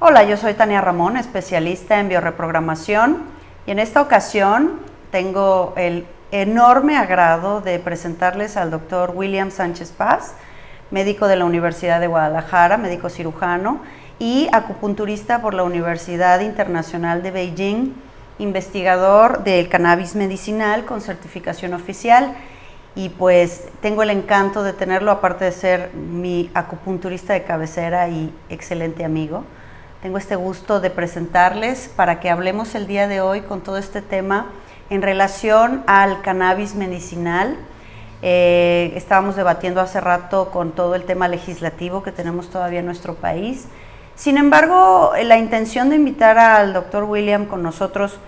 Hola, yo soy Tania Ramón, especialista en bioreprogramación, y en esta ocasión tengo el enorme agrado de presentarles al doctor William Sánchez Paz, médico de la Universidad de Guadalajara, médico cirujano y acupunturista por la Universidad Internacional de Beijing, investigador del cannabis medicinal con certificación oficial. Y pues tengo el encanto de tenerlo, aparte de ser mi acupunturista de cabecera y excelente amigo. Tengo este gusto de presentarles para que hablemos el día de hoy con todo este tema en relación al cannabis medicinal. Estábamos debatiendo hace rato con todo el tema legislativo que tenemos todavía en nuestro país. Sin embargo, la intención de invitar al doctor William con nosotros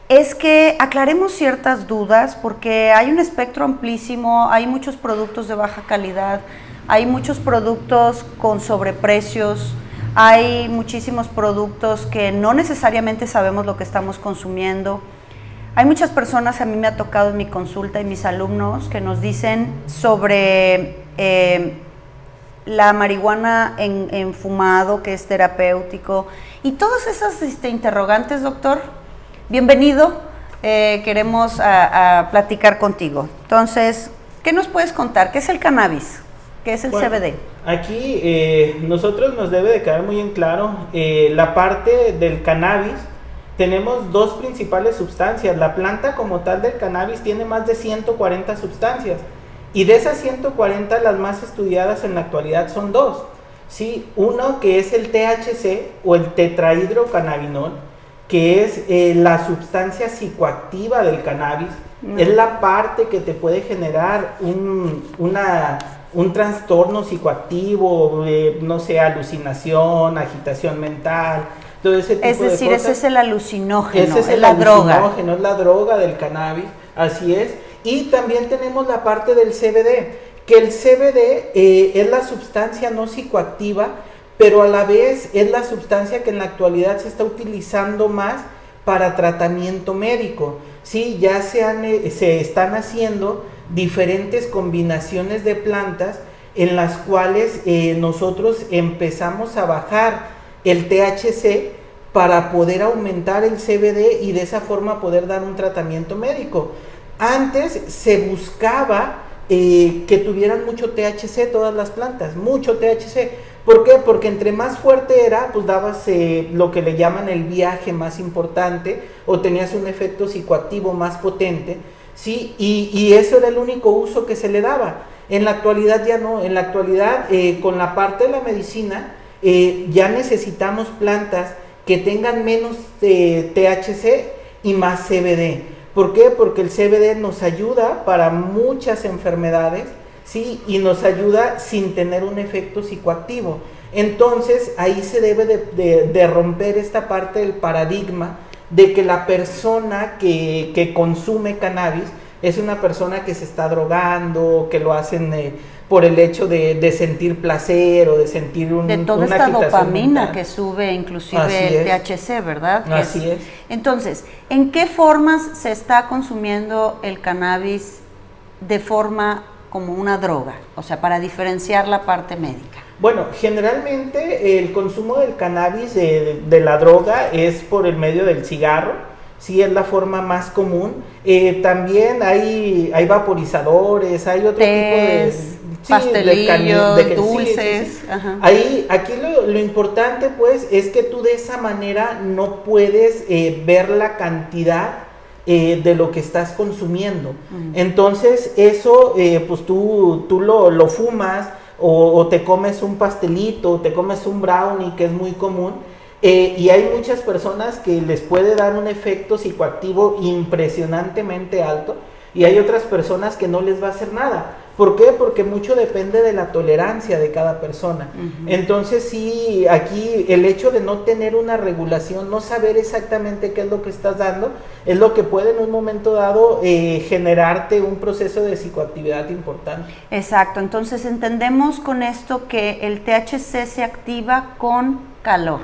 es que aclaremos ciertas dudas, porque hay un espectro amplísimo, hay muchos productos de baja calidad, hay muchos productos con sobreprecios, hay muchísimos productos que no necesariamente sabemos lo que estamos consumiendo. Hay muchas personas, a mí me ha tocado en mi consulta y mis alumnos, que nos dicen sobre la marihuana en fumado, que es terapéutico, y todas esas interrogantes, doctor. Bienvenido, queremos a platicar contigo. Entonces, ¿qué nos puedes contar? ¿Qué es el cannabis? ¿Qué es el CBD? Aquí nosotros nos debe de quedar muy en claro la parte del cannabis. Tenemos dos principales sustancias. La planta como tal del cannabis tiene más de 140 sustancias, y de esas 140 las más estudiadas en la actualidad son dos. Sí, uno que es el THC o el tetrahidrocannabinol, que es la sustancia psicoactiva del cannabis. Es la parte que te puede generar un trastorno psicoactivo, no sé, alucinación, agitación mental, todo ese tipo de cosas. Es decir, ese es el alucinógeno, ese es la droga. droga. Es la droga del cannabis, así es. Y también tenemos la parte del CBD, que el CBD es la sustancia no psicoactiva, pero a la vez es la sustancia que en la actualidad se está utilizando más para tratamiento médico. Sí, ya se están haciendo diferentes combinaciones de plantas en las cuales nosotros empezamos a bajar el THC para poder aumentar el CBD y de esa forma poder dar un tratamiento médico. Antes se buscaba que tuvieran mucho THC todas las plantas, mucho THC. ¿Por qué? Porque entre más fuerte era, pues dabas lo que le llaman el viaje más importante, o tenías un efecto psicoactivo más potente, ¿sí? Y eso era el único uso que se le daba. En la actualidad ya no. En la actualidad, con la parte de la medicina, ya necesitamos plantas que tengan menos THC y más CBD. ¿Por qué? Porque el CBD nos ayuda para muchas enfermedades, ¿sí? Y nos ayuda sin tener un efecto psicoactivo. Entonces ahí se debe de romper esta parte del paradigma de que la persona que consume cannabis es una persona que se está drogando, que lo hacen por el hecho de sentir placer o de sentir de toda una esta dopamina mental que sube inclusive el THC, ¿verdad? Así es. Entonces, ¿en qué formas se está consumiendo el cannabis de forma como una droga? O sea, para diferenciar la parte médica. Bueno, generalmente el consumo del cannabis de la droga es por el medio del cigarro, sí, es la forma más común. También hay vaporizadores, hay otro tipo de pastelillos, dulces. Sí. Aquí lo importante pues es que tú de esa manera no puedes ver la cantidad de lo que estás consumiendo. Entonces eso pues tú lo fumas, o te comes un pastelito, o te comes un brownie, que es muy común. Y hay muchas personas que les puede dar un efecto psicoactivo impresionantemente alto, y hay otras personas que no les va a hacer nada. ¿Por qué? Porque mucho depende de la tolerancia de cada persona. Entonces sí, aquí el hecho de no tener una regulación, no saber exactamente qué es lo que estás dando, es lo que puede en un momento dado generarte un proceso de psicoactividad importante. Exacto, entonces entendemos con esto que el THC se activa con calor.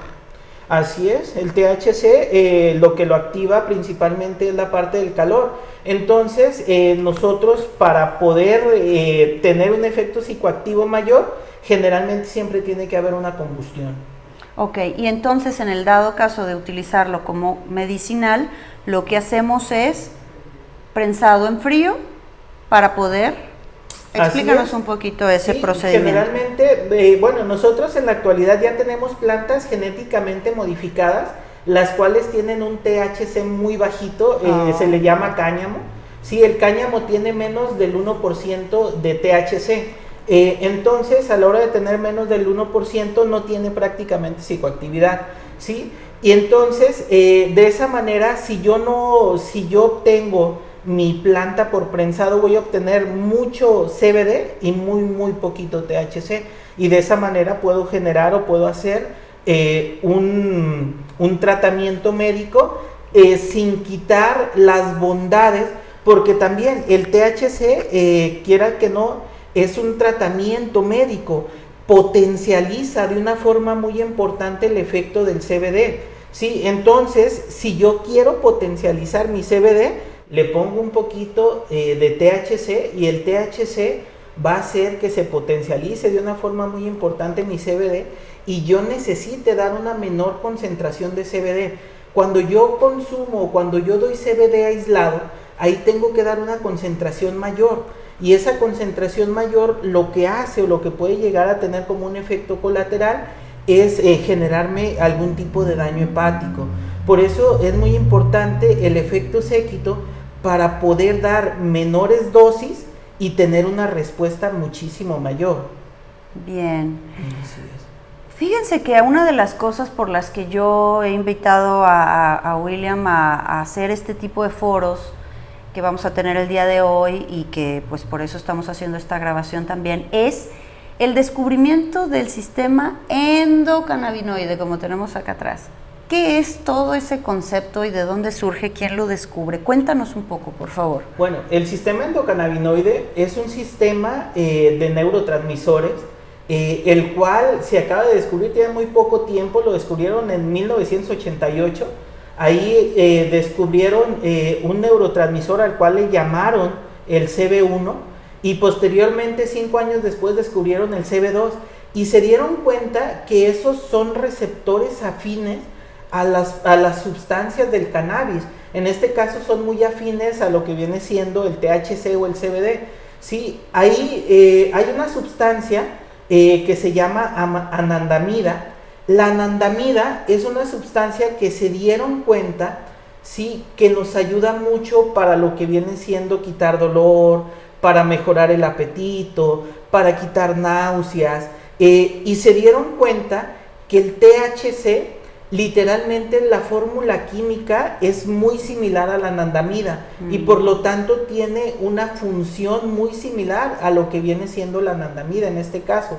Así es, el THC lo que lo activa principalmente es la parte del calor. Entonces nosotros, para poder tener un efecto psicoactivo mayor, generalmente siempre tiene que haber una combustión. Ok, y entonces en el dado caso de utilizarlo como medicinal, lo que hacemos es prensado en frío para poder... Explícanos un poquito ese procedimiento. Generalmente, bueno, nosotros en la actualidad ya tenemos plantas genéticamente modificadas, las cuales tienen un THC muy bajito, se le llama cáñamo. Sí, el cáñamo tiene menos del 1% de THC. Entonces, a la hora de tener menos del 1%, no tiene prácticamente psicoactividad, ¿sí? Y entonces, de esa manera, si yo obtengo mi planta por prensado, voy a obtener mucho CBD y muy poquito THC. Y de esa manera puedo generar o puedo hacer un tratamiento médico sin quitar las bondades, porque también el THC, quiera que no, es un tratamiento médico, potencializa de una forma muy importante el efecto del CBD, ¿sí? Entonces, si yo quiero potencializar mi CBD, le pongo un poquito de THC y el THC va a hacer que se potencialice de una forma muy importante mi CBD y yo necesite dar una menor concentración de CBD. Cuando yo consumo, cuando yo doy CBD aislado, ahí tengo que dar una concentración mayor. Y esa concentración mayor lo que hace o lo que puede llegar a tener como un efecto colateral es generarme algún tipo de daño hepático. Por eso es muy importante el efecto séquito para poder dar menores dosis y tener una respuesta muchísimo mayor. Bien. Así es. Fíjense que una de las cosas por las que yo he invitado a William a hacer este tipo de foros que vamos a tener el día de hoy y que pues por eso estamos haciendo esta grabación también, es el descubrimiento del sistema endocannabinoide, como tenemos acá atrás. ¿Qué es todo ese concepto y de dónde surge? ¿Quién lo descubre? Cuéntanos un poco, por favor. Bueno, el sistema endocannabinoide es un sistema de neurotransmisores, el cual se acaba de descubrir, tiene muy poco tiempo, lo descubrieron en 1988. Ahí descubrieron un neurotransmisor al cual le llamaron el CB1 y posteriormente 5 años después descubrieron el CB2 y se dieron cuenta que esos son receptores afines a las sustancias del cannabis. En este caso son muy afines a lo que viene siendo el THC o el CBD. Sí, ahí hay una sustancia que se llama anandamida. La anandamida es una sustancia que se dieron cuenta, sí, que nos ayuda mucho para lo que viene siendo quitar dolor, para mejorar el apetito, para quitar náuseas, y se dieron cuenta que el THC, literalmente la fórmula química es muy similar a la anandamida y por lo tanto tiene una función muy similar a lo que viene siendo la anandamida en este caso.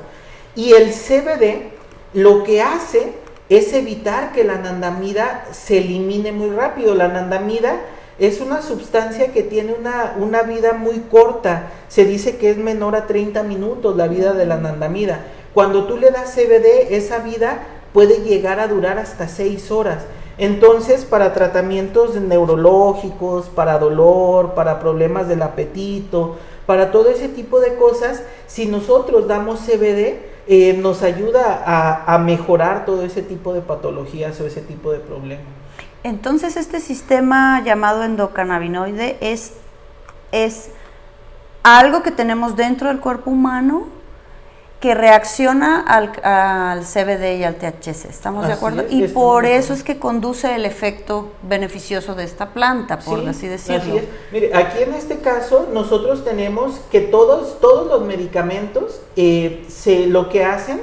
Y el CBD lo que hace es evitar que la anandamida se elimine muy rápido. La anandamida es una sustancia que tiene una vida muy corta. Se dice que es menor a 30 minutos la vida de la anandamida. Cuando tú le das CBD, esa vida puede llegar a durar hasta 6 horas. Entonces, para tratamientos neurológicos, para dolor, para problemas del apetito, para todo ese tipo de cosas, si nosotros damos CBD, nos ayuda a mejorar todo ese tipo de patologías o ese tipo de problemas. Entonces, este sistema llamado endocannabinoide es algo que tenemos dentro del cuerpo humano que reacciona al CBD y al THC, ¿estamos de acuerdo? Y por eso es que conduce el efecto beneficioso de esta planta, por así decirlo. Así es. Mire, aquí en este caso nosotros tenemos que todos los medicamentos lo que hacen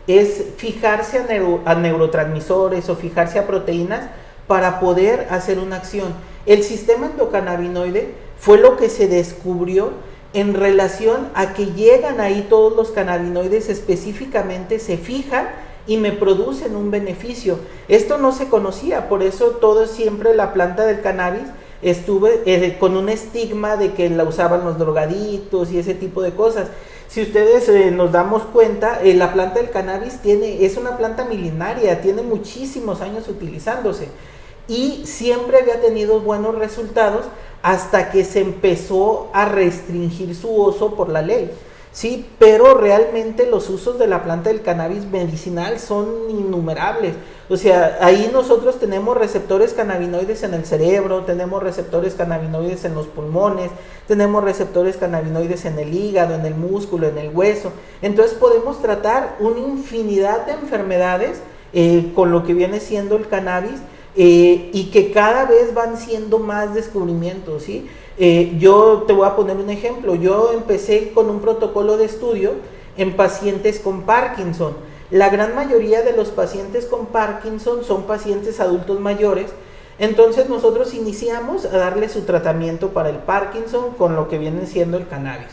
es fijarse a neurotransmisores o fijarse a proteínas para poder hacer una acción. El sistema endocannabinoide fue lo que se descubrió en relación a que llegan ahí todos los cannabinoides, específicamente se fijan y me producen un beneficio. Esto no se conocía, por eso todo siempre la planta del cannabis estuve con un estigma de que la usaban los drogadictos y ese tipo de cosas. Si ustedes nos damos cuenta, la planta del cannabis es una planta milenaria, tiene muchísimos años utilizándose y siempre había tenido buenos resultados hasta que se empezó a restringir su uso por la ley. Sí, pero realmente los usos de la planta del cannabis medicinal son innumerables. O sea, ahí nosotros tenemos receptores cannabinoides en el cerebro, tenemos receptores cannabinoides en los pulmones, tenemos receptores cannabinoides en el hígado, en el músculo, en el hueso. Entonces podemos tratar una infinidad de enfermedades con lo que viene siendo el cannabis, y que cada vez van siendo más descubrimientos, ¿sí? Yo te voy a poner un ejemplo. Yo empecé con un protocolo de estudio en pacientes con Parkinson. La gran mayoría de los pacientes con Parkinson son pacientes adultos mayores. Entonces nosotros iniciamos a darle su tratamiento para el Parkinson con lo que viene siendo el cannabis.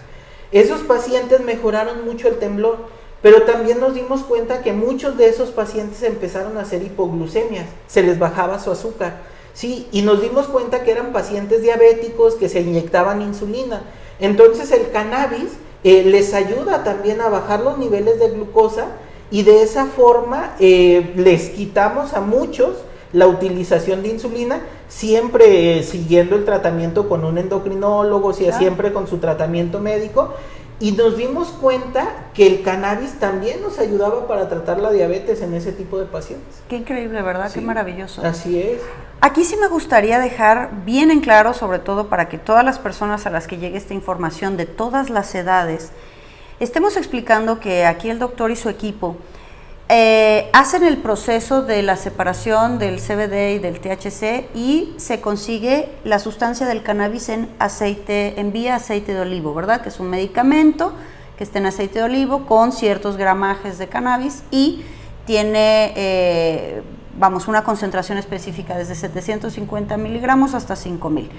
Esos pacientes mejoraron mucho el temblor, pero también nos dimos cuenta que muchos de esos pacientes empezaron a hacer hipoglucemias, se les bajaba su azúcar. Sí, y nos dimos cuenta que eran pacientes diabéticos que se inyectaban insulina. Entonces el cannabis les ayuda también a bajar los niveles de glucosa, y de esa forma les quitamos a muchos la utilización de insulina, siempre siguiendo el tratamiento con un endocrinólogo, o sea, siempre con su tratamiento médico. Y nos dimos cuenta que el cannabis también nos ayudaba para tratar la diabetes en ese tipo de pacientes. Qué increíble, ¿verdad? Sí, qué maravilloso. Así es. Aquí sí me gustaría dejar bien en claro, sobre todo para que todas las personas a las que llegue esta información de todas las edades, estemos explicando que aquí el doctor y su equipo hacen el proceso de la separación del CBD y del THC, y se consigue la sustancia del cannabis en aceite, en vía aceite de olivo, ¿verdad? Que es un medicamento que está en aceite de olivo con ciertos gramajes de cannabis, y tiene, una concentración específica desde 750 miligramos hasta 5000.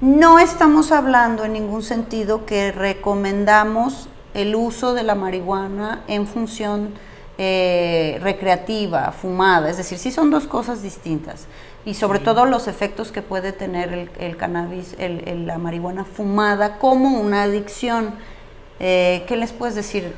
No estamos hablando en ningún sentido que recomendamos el uso de la marihuana en función recreativa, fumada, es decir, sí son dos cosas distintas, y sobre todo los efectos que puede tener el cannabis, la marihuana fumada como una adicción. ¿Qué les puedes decir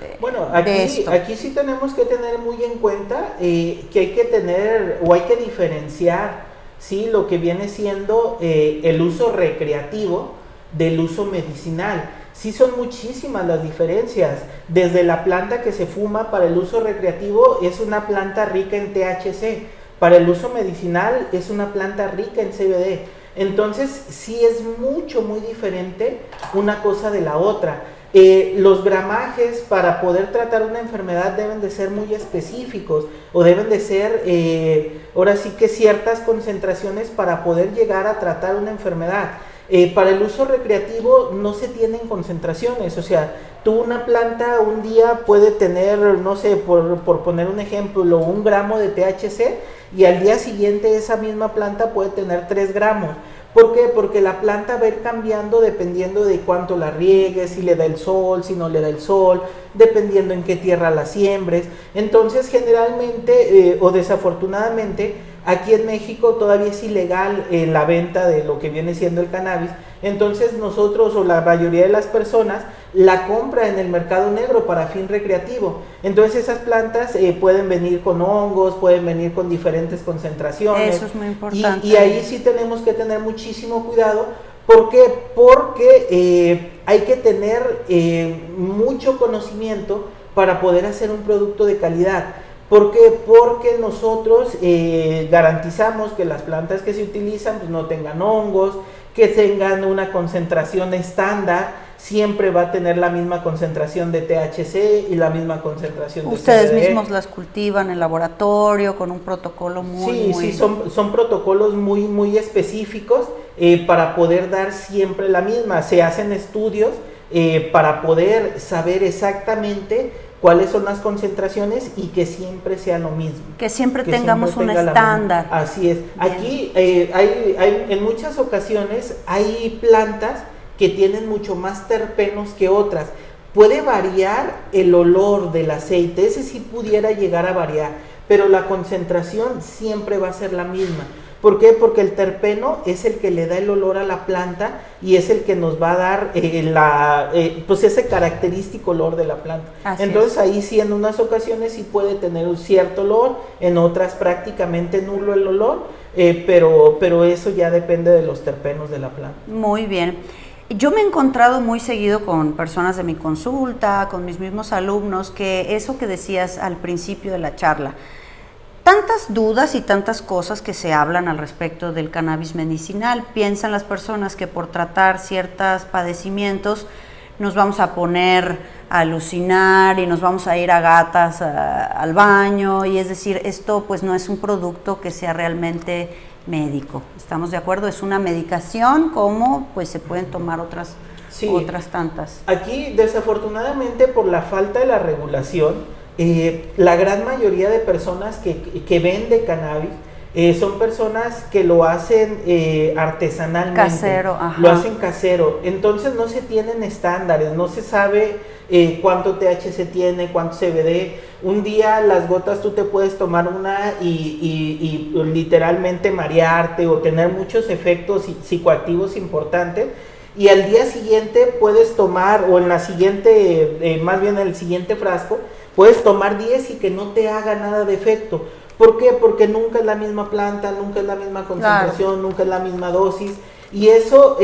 de esto? Aquí sí tenemos que tener muy en cuenta que hay que tener, o hay que diferenciar, ¿sí?, lo que viene siendo el uso recreativo del uso medicinal. Sí, son muchísimas las diferencias. Desde la planta que se fuma para el uso recreativo es una planta rica en THC, para el uso medicinal es una planta rica en CBD. Entonces sí es muy diferente una cosa de la otra. Los gramajes para poder tratar una enfermedad deben de ser muy específicos, o deben de ser ahora sí que ciertas concentraciones para poder llegar a tratar una enfermedad. Para el uso recreativo no se tienen concentraciones, o sea, tú una planta un día puede tener, no sé, por poner un ejemplo, 1 gramo de THC, y al día siguiente esa misma planta puede tener 3 gramos. ¿Por qué? Porque la planta va a ir cambiando dependiendo de cuánto la riegues, si le da el sol, si no le da el sol, dependiendo en qué tierra la siembres. Entonces, generalmente o desafortunadamente, aquí en México todavía es ilegal la venta de lo que viene siendo el cannabis. Entonces nosotros, o la mayoría de las personas, la compra en el mercado negro para fin recreativo. Entonces esas plantas pueden venir con hongos, pueden venir con diferentes concentraciones. Eso es muy importante. Y ahí sí tenemos que tener muchísimo cuidado. ¿Por qué? Porque hay que tener mucho conocimiento para poder hacer un producto de calidad. ¿Por qué? Porque nosotros garantizamos que las plantas que se utilizan pues, no tengan hongos, que tengan una concentración estándar, siempre va a tener la misma concentración de THC y la misma concentración de Ustedes CBD. mismos las cultivan en laboratorio con un protocolo muy... Sí, son protocolos muy específicos para poder dar siempre la misma. Se hacen estudios para poder saber exactamente cuáles son las concentraciones y que siempre sea lo mismo. Que siempre tengamos un estándar. Así es. Bien. Aquí hay, en muchas ocasiones hay plantas que tienen mucho más terpenos que otras. Puede variar el olor del aceite, ese sí pudiera llegar a variar, pero la concentración siempre va a ser la misma. ¿Por qué? Porque el terpeno es el que le da el olor a la planta y es el que nos va a dar pues ese característico olor de la planta. Así Entonces ahí sí en unas ocasiones sí puede tener un cierto olor, en otras prácticamente nulo el olor, pero eso ya depende de los terpenos de la planta. Muy bien. Yo me he encontrado muy seguido con personas de mi consulta, con mis mismos alumnos, que eso que decías al principio de la charla, tantas dudas y tantas cosas que se hablan al respecto del cannabis medicinal. Piensan las personas que por tratar ciertos padecimientos nos vamos a poner a alucinar y nos vamos a ir a gatas al baño, y es decir, esto pues no es un producto que sea realmente médico. ¿Estamos de acuerdo? Es una medicación como pues se pueden tomar otras tantas. Aquí desafortunadamente por la falta de la regulación, la gran mayoría de personas que venden cannabis son personas que lo hacen artesanalmente, casero, lo hacen casero, entonces no se tienen estándares, no se sabe cuánto THC tiene, cuánto CBD. Un día las gotas tú te puedes tomar una y literalmente marearte o tener muchos efectos psicoactivos importantes, y al día siguiente puedes tomar, o en la siguiente, más bien en el siguiente frasco, puedes tomar 10 y que no te haga nada de efecto. ¿Por qué? Porque nunca es la misma planta, nunca es la misma concentración, claro, nunca es la misma dosis, y eso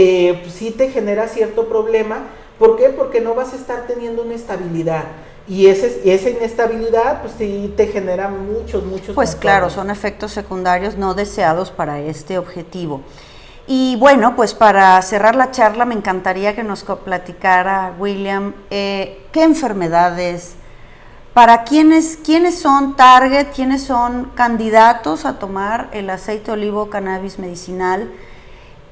sí te genera cierto problema. ¿Por qué? Porque no vas a estar teniendo una estabilidad, y esa inestabilidad pues sí te genera muchos pues claro, son efectos secundarios no deseados para este objetivo. Y bueno, pues para cerrar la charla me encantaría que nos platicara, William, qué enfermedades, para quiénes son target, quiénes son candidatos a tomar el aceite de olivo cannabis medicinal,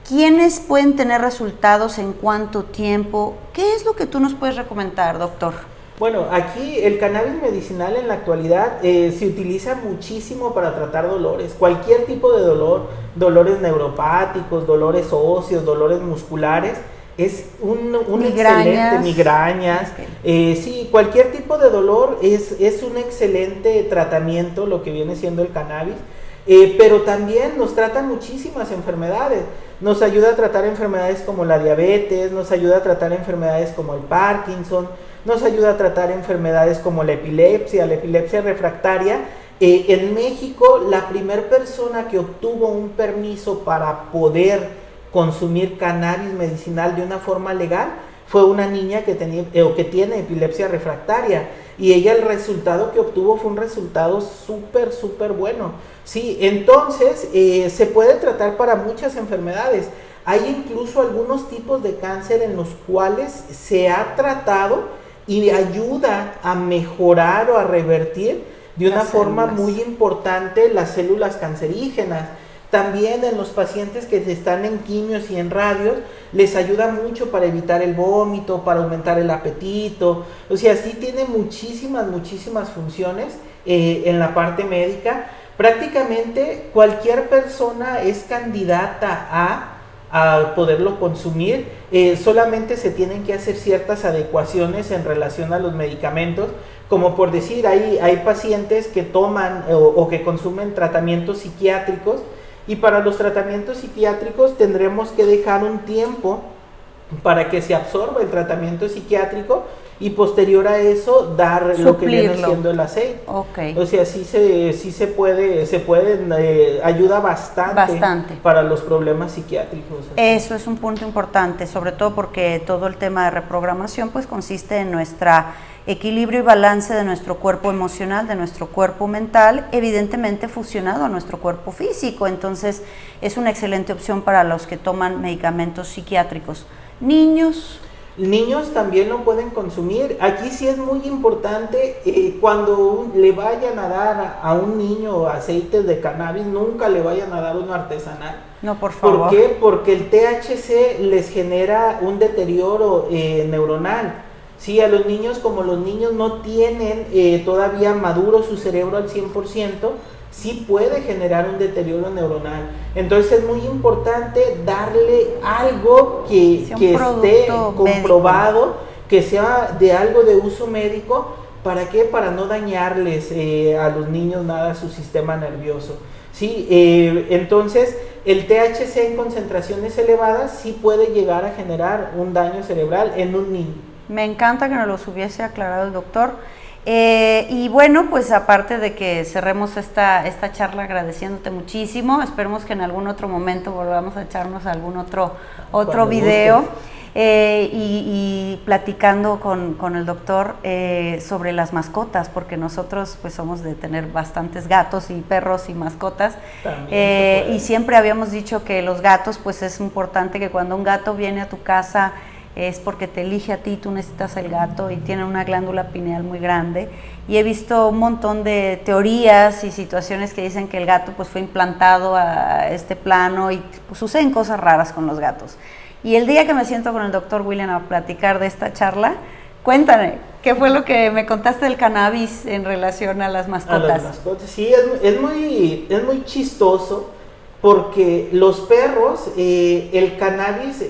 quiénes pueden tener resultados en cuánto tiempo. ¿Qué es lo que tú nos puedes recomendar, doctor? Bueno, aquí el cannabis medicinal en la actualidad se utiliza muchísimo para tratar dolores, cualquier tipo de dolor, dolores neuropáticos, dolores óseos, dolores musculares. Es un excelente, migrañas, okay. Sí, cualquier tipo de dolor es un excelente tratamiento lo que viene siendo el cannabis, pero también nos trata muchísimas enfermedades. Nos ayuda a tratar enfermedades como la diabetes, nos ayuda a tratar enfermedades como el Parkinson, nos ayuda a tratar enfermedades como la epilepsia refractaria. En México, la primera persona que obtuvo un permiso para poder consumir cannabis medicinal de una forma legal fue una niña que tiene epilepsia refractaria, y ella, el resultado que obtuvo fue un resultado súper bueno. Sí, entonces se puede tratar para muchas enfermedades. Hay incluso algunos tipos de cáncer en los cuales se ha tratado y ayuda a mejorar o a revertir de una forma muy importante las células cancerígenas. También en los pacientes que están en quimios y en radios, les ayuda mucho para evitar el vómito, para aumentar el apetito. O sea, sí tiene muchísimas funciones en la parte médica. Prácticamente cualquier persona es candidata a poderlo consumir. Solamente se tienen que hacer ciertas adecuaciones en relación a los medicamentos, como por decir, hay pacientes que toman o que consumen tratamientos psiquiátricos, y para los tratamientos psiquiátricos tendremos que dejar un tiempo para que se absorba el tratamiento psiquiátrico, y posterior a eso dar lo que viene siendo el aceite. Okay. O sea, sí se puede, ayuda bastante para los problemas psiquiátricos. Eso es un punto importante, sobre todo porque todo el tema de reprogramación pues consiste en nuestro equilibrio y balance de nuestro cuerpo emocional, de nuestro cuerpo mental, evidentemente fusionado a nuestro cuerpo físico. Entonces es una excelente opción para los que toman medicamentos psiquiátricos. Niños también lo pueden consumir. Aquí sí es muy importante, cuando le vayan a dar a un niño aceites de cannabis, nunca le vayan a dar uno artesanal. No, por favor. ¿Por qué? Porque el THC les genera un deterioro neuronal. Sí, a los niños, como los niños no tienen todavía maduro su cerebro al 100%, sí puede generar un deterioro neuronal. Entonces es muy importante darle algo que esté comprobado, médico, que sea de algo de uso médico. ¿Para qué? Para no dañarles a los niños nada a su sistema nervioso. Sí, entonces el THC en concentraciones elevadas sí puede llegar a generar un daño cerebral en un niño. Me encanta que nos los hubiese aclarado el doctor. Y bueno, pues aparte de que cerremos esta charla agradeciéndote muchísimo, esperemos que en algún otro momento volvamos a echarnos algún otro video. y platicando con el doctor sobre las mascotas, porque nosotros pues somos de tener bastantes gatos y perros y mascotas, y siempre habíamos dicho que los gatos pues es importante que cuando un gato viene a tu casa es porque te elige a ti, tú necesitas el gato y tiene una glándula pineal muy grande, y he visto un montón de teorías y situaciones que dicen que el gato pues fue implantado a este plano y pues suceden cosas raras con los gatos. Y el día que me siento con el doctor William a platicar de esta charla, cuéntame, ¿qué fue lo que me contaste del cannabis en relación a las mascotas? A las mascotas, sí, es muy chistoso. Porque los perros, el cannabis,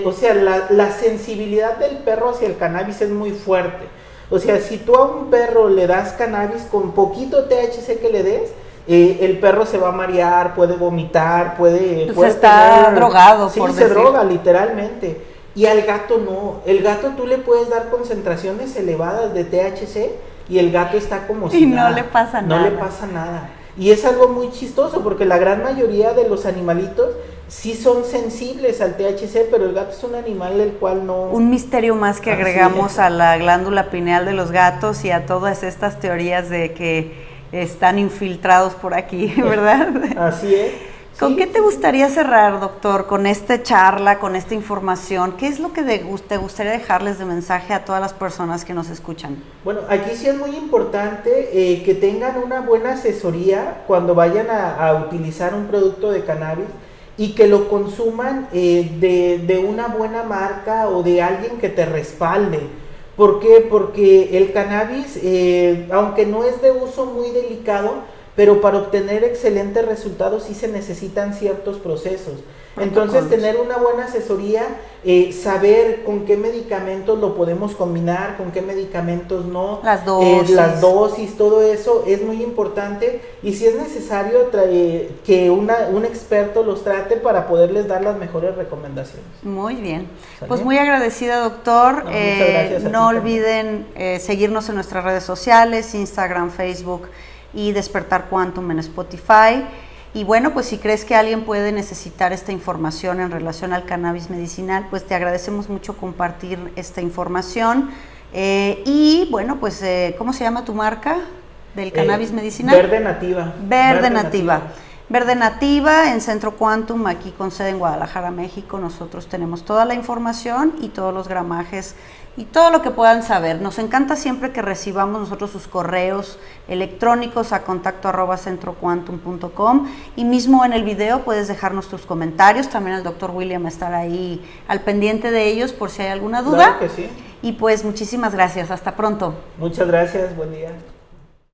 o sea, la sensibilidad del perro hacia el cannabis es muy fuerte. O sea, si tú a un perro le das cannabis con poquito THC que le des, el perro se va a marear, puede vomitar, puede está drogado, sí, por se decir. droga literalmente. Y al gato no. El gato tú le puedes dar concentraciones elevadas de THC y el gato está como si nada. No le pasa nada. No le pasa nada. Y es algo muy chistoso porque la gran mayoría de los animalitos sí son sensibles al THC, pero el gato es un animal el cual no... Un misterio más que agregamos a la glándula pineal de los gatos y a todas estas teorías de que están infiltrados por aquí, ¿verdad? Así es. ¿Con qué te gustaría cerrar, doctor, con esta charla, con esta información? ¿Qué es lo que te gustaría dejarles de mensaje a todas las personas que nos escuchan? Bueno, aquí sí es muy importante que tengan una buena asesoría cuando vayan a utilizar un producto de cannabis y que lo consuman de una buena marca o de alguien que te respalde. ¿Por qué? Porque el cannabis, aunque no es de uso muy delicado, pero para obtener excelentes resultados sí se necesitan ciertos procesos. Entonces, tener una buena asesoría, saber con qué medicamentos lo podemos combinar, con qué medicamentos no, las dosis, todo eso es muy importante, y si es necesario que un experto los trate para poderles dar las mejores recomendaciones. Muy bien. ¿Sale? Pues muy agradecida, doctor. No, muchas gracias a ti no olviden seguirnos en nuestras redes sociales, Instagram, Facebook y Despertar Quantum en Spotify. Y bueno, pues si crees que alguien puede necesitar esta información en relación al cannabis medicinal, pues te agradecemos mucho compartir esta información. Y bueno, pues ¿cómo se llama tu marca del cannabis medicinal? Verde Nativa. Verde Nativa. Verde Nativa en Centro Quantum, aquí con sede en Guadalajara, México. Nosotros tenemos toda la información y todos los gramajes y todo lo que puedan saber. Nos encanta siempre que recibamos nosotros sus correos electrónicos a contacto@centroquantum.com, y mismo en el video puedes dejarnos tus comentarios. También el doctor William estará ahí al pendiente de ellos por si hay alguna duda. Claro que sí. Y pues muchísimas gracias. Hasta pronto. Muchas gracias. Buen día.